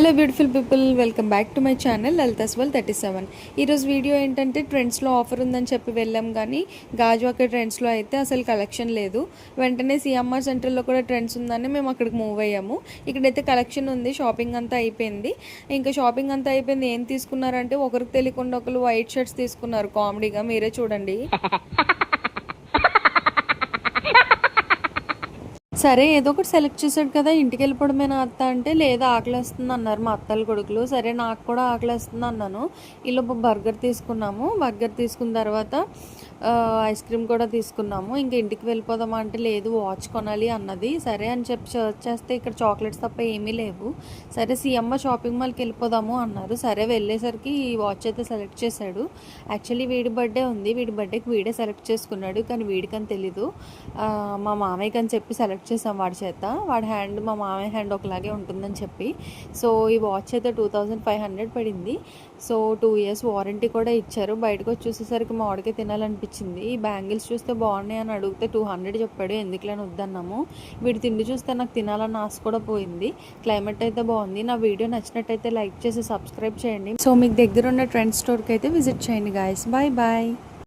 Hello beautiful people, welcome back to my channel Lalitha's world 37. ఈరోజు video ఏంటంటే ట్రెండ్స్లో offer ఉందని చెప్పి వెళ్ళాం, కానీ గాజువాక ట్రెండ్స్లో అయితే అసలు కలెక్షన్ లేదు. వెంటనే సిఎంఆర్ సెంటర్లో కూడా ట్రెండ్స్ ఉందని మేము అక్కడికి మూవ్ అయ్యాము. ఇక్కడైతే కలెక్షన్ ఉంది, షాపింగ్ అంతా అయిపోయింది. ఇంకా షాపింగ్ అంతా అయిపోయింది. ఏం తీసుకున్నారంటే ఒకరికి తెలియకుండా ఒకరు వైట్ షర్ట్స్ తీసుకున్నారు. కామెడీగా మీరే చూడండి. సరే ఏదో ఒకటి సెలెక్ట్ చేశాడు కదా, ఇంటికి వెళ్ళిపోవడమేనా అత్త అంటే, లేదా ఆకలేస్తుంది అన్నారు మా అత్తల కొడుకులు. సరే నాకు కూడా ఆకలేస్తుంది అన్నాను. ఈలోపు బర్గర్ తీసుకున్నాము. బర్గర్ తీసుకున్న తర్వాత ఐస్ క్రీమ్ కూడా తీసుకున్నాము. ఇంకా ఇంటికి వెళ్ళిపోదామా అంటే లేదు, వాచ్ కొనాలి అన్నది. సరే అని చెప్పి సర్చ్ చేస్తే ఇక్కడ చాక్లెట్స్ తప్ప ఏమీ లేవు. సరే సిఎంఆర్ షాపింగ్ మాల్కి వెళ్ళిపోదాము అన్నారు. సరే వెళ్ళేసరికి ఈ వాచ్ అయితే సెలెక్ట్ చేశాడు. యాక్చువల్లీ వీడి బర్త్డే ఉంది, వీడి బర్త్డేకి వీడే సెలెక్ట్ చేసుకున్నాడు, కానీ వీడికని తెలీదు. మా మామయ్యకి అని చెప్పి సెలెక్ట్ చేసాం వాడి చేత. వాడి హ్యాండ్ మా మామయ్య హ్యాండ్ ఒకలాగే ఉంటుందని చెప్పి. సో ఈ వాచ్ అయితే 2500 పడింది. సో 2 years వారంటీ కూడా ఇచ్చారు. బయటకు వచ్చి చూసేసరికి మా వాడికి తినాలనిపించింది. ఈ బ్యాంగిల్స్ చూస్తే బాగున్నాయి అని అడిగితే 200 చెప్పాడు. ఎందుకులేని వద్దన్నాము. వీడి తిండి చూస్తే నాకు తినాలన్న ఆశ కూడా పోయింది. క్లైమేట్ అయితే బాగుంది. నా వీడియో నచ్చినట్టయితే లైక్ చేసి సబ్స్క్రైబ్ చేయండి. సో మీకు దగ్గర ఉన్న ట్రెండ్ స్టోర్కి అయితే విజిట్ చేయండి గాయస్. Bye bye.